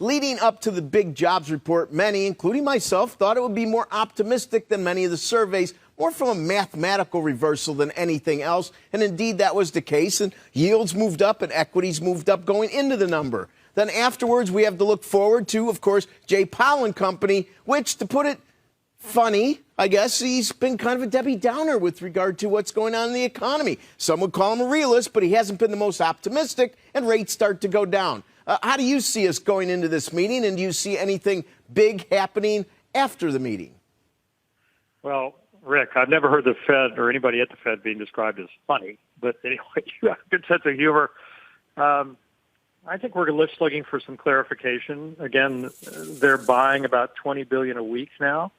leading up to the big jobs report, many, including myself, thought it would be more optimistic than many of the surveys, more from a mathematical reversal than anything else. And indeed, that was the case. And yields moved up and equities moved up going into the number. Then afterwards, we have to look forward to, of course, Jay Powell and company, which, to put it funny, I guess, he's been kind of a Debbie Downer with regard to what's going on in the economy. Some would call him a realist, but he hasn't been the most optimistic, and rates start to go down. How do you see us going into this meeting, and do you see anything big happening after the meeting? Well, Rick, I've never heard the Fed or anybody at the Fed being described as funny, but anyway, you have a good sense of humor. I think we're just looking for some clarification. Again, they're buying about $20 billion a week now.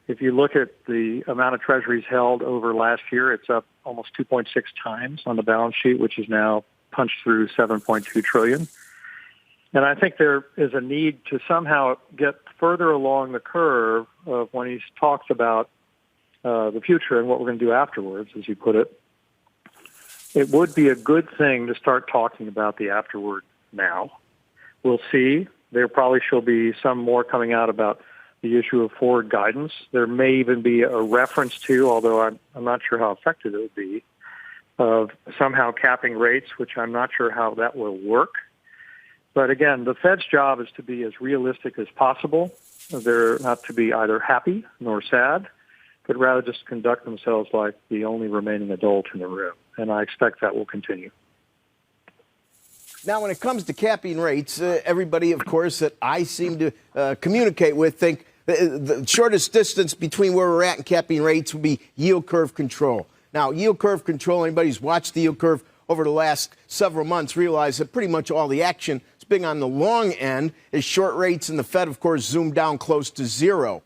If you look at the amount of treasuries held over last year, it's up almost 2.6 times on the balance sheet, which is now punched through $7.2 trillion. And I think there is a need to somehow get further along the curve of when he talks about the future and what we're going to do afterwards, as you put it. It would be a good thing to start talking about the afterward now. We'll see. There probably shall be some more coming out about the issue of forward guidance. There may even be a reference to, although I'm not sure how effective it would be, of somehow capping rates, which I'm not sure how that will work. But again, the Fed's job is to be as realistic as possible. They're not to be either happy nor sad, but rather just conduct themselves like the only remaining adult in the room. And I expect that will continue. Now, when it comes to capping rates, everybody, of course, that I seem to communicate with think the shortest distance between where we're at and capping rates would be yield curve control. Now, yield curve control, anybody who's watched the yield curve over the last several months realize that pretty much all the action is being on the long end as short rates and the Fed, of course, zoom down close to zero.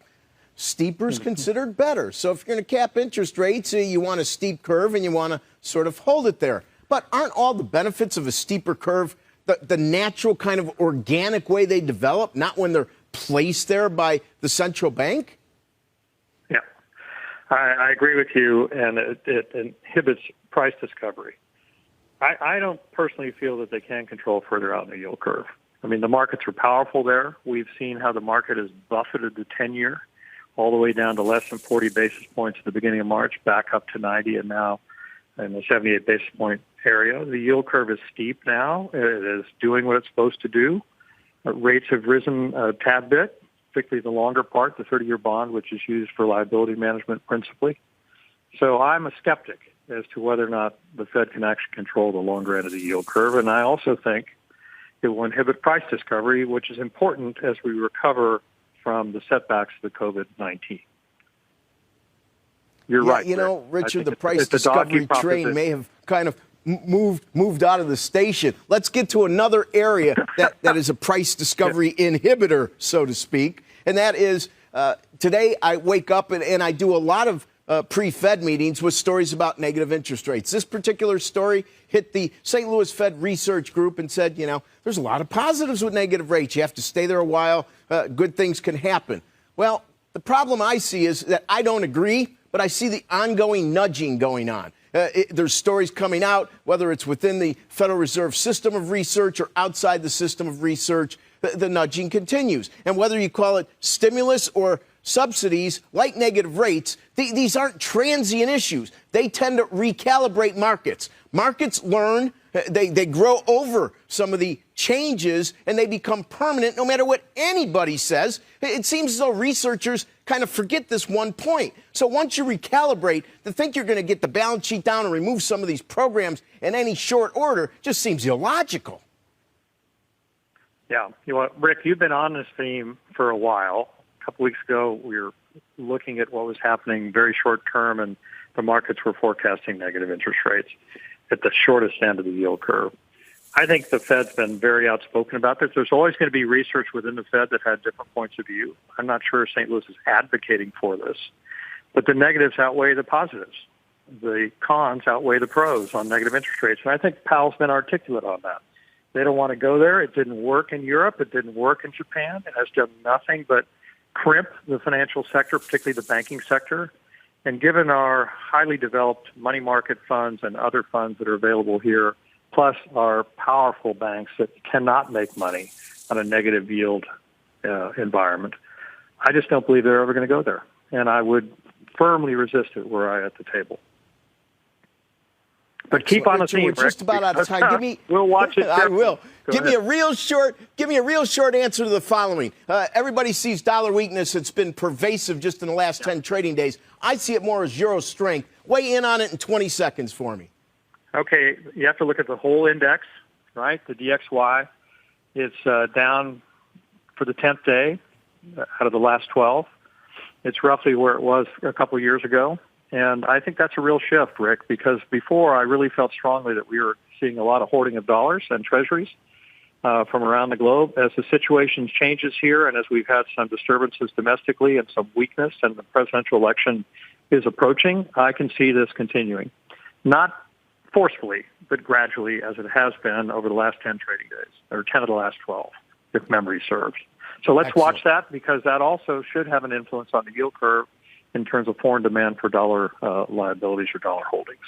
Steeper is considered better. So if you're going to cap interest rates, you want a steep curve and you want to sort of hold it there. But aren't all the benefits of a steeper curve the natural kind of organic way they develop, not when they're placed there by the central bank? Yeah, I agree with you, and it inhibits price discovery. I don't personally feel that they can control further out in the yield curve. I mean, the markets are powerful there. We've seen how the market has buffeted the 10-year all the way down to less than 40 basis points at the beginning of March, back up to 90, and now in the 78 basis point area. The yield curve is steep now. It is doing what it's supposed to do. Rates have risen a tad bit, particularly the longer part, the 30-year bond, which is used for liability management principally. So I'm a skeptic as to whether or not the Fed can actually control the longer end of the yield curve. And I also think it will inhibit price discovery, which is important as we recover from the setbacks of the COVID-19. You're right. You know, Richard, the price discovery train may have kind of moved out of the station. Let's get to another area that is a price discovery inhibitor, so to speak. And that is today I wake up and I do a lot of pre-Fed meetings with stories about negative interest rates. This particular story hit the St. Louis Fed Research Group and said, you know, there's a lot of positives with negative rates. You have to stay there a while. Good things can happen. Well, the problem I see is that I don't agree, but I see the ongoing nudging going on. There's stories coming out, whether it's within the Federal Reserve system of research or outside the system of research, the nudging continues. And whether you call it stimulus or subsidies, like negative rates, these aren't transient issues. They tend to recalibrate markets. Markets learn, they grow over some of the changes, and they become permanent no matter what anybody says. It seems as though researchers kind of forget this one point. So once you recalibrate, to think you're going to get the balance sheet down and remove some of these programs in any short order just seems illogical. Yeah. You know, Rick, you've been on this theme for a while. A couple weeks ago, we were looking at what was happening very short term, and the markets were forecasting negative interest rates at the shortest end of the yield curve. I think the Fed's been very outspoken about this. There's always going to be research within the Fed that had different points of view. I'm not sure St. Louis is advocating for this, but the negatives outweigh the positives. The cons outweigh the pros on negative interest rates, and I think Powell's been articulate on that. They don't want to go there. It didn't work in Europe. It didn't work in Japan. It has done nothing but crimp the financial sector, particularly the banking sector. And given our highly developed money market funds and other funds that are available here, plus our powerful banks that cannot make money on a negative yield environment. I just don't believe they're ever going to go there, and I would firmly resist it were I at the table. But keep on the theme, We're just about out of time. Give me. We'll watch it. I will. Give me a real short answer to the following. Everybody sees dollar weakness. It's been pervasive just in the last 10 trading days. I see it more as euro strength. Weigh in on it in 20 seconds for me. Okay, you have to look at the whole index, right? The DXY, it's down for the 10th day out of the last 12. It's roughly where it was a couple of years ago. And I think that's a real shift, Rick, because before I really felt strongly that we were seeing a lot of hoarding of dollars and treasuries from around the globe. As the situation changes here and as we've had some disturbances domestically and some weakness and the presidential election is approaching, I can see this continuing. Not forcefully, but gradually as it has been over the last 10 trading days, or 10 of the last 12, if memory serves. So let's watch that because that also should have an influence on the yield curve in terms of foreign demand for dollar liabilities or dollar holdings.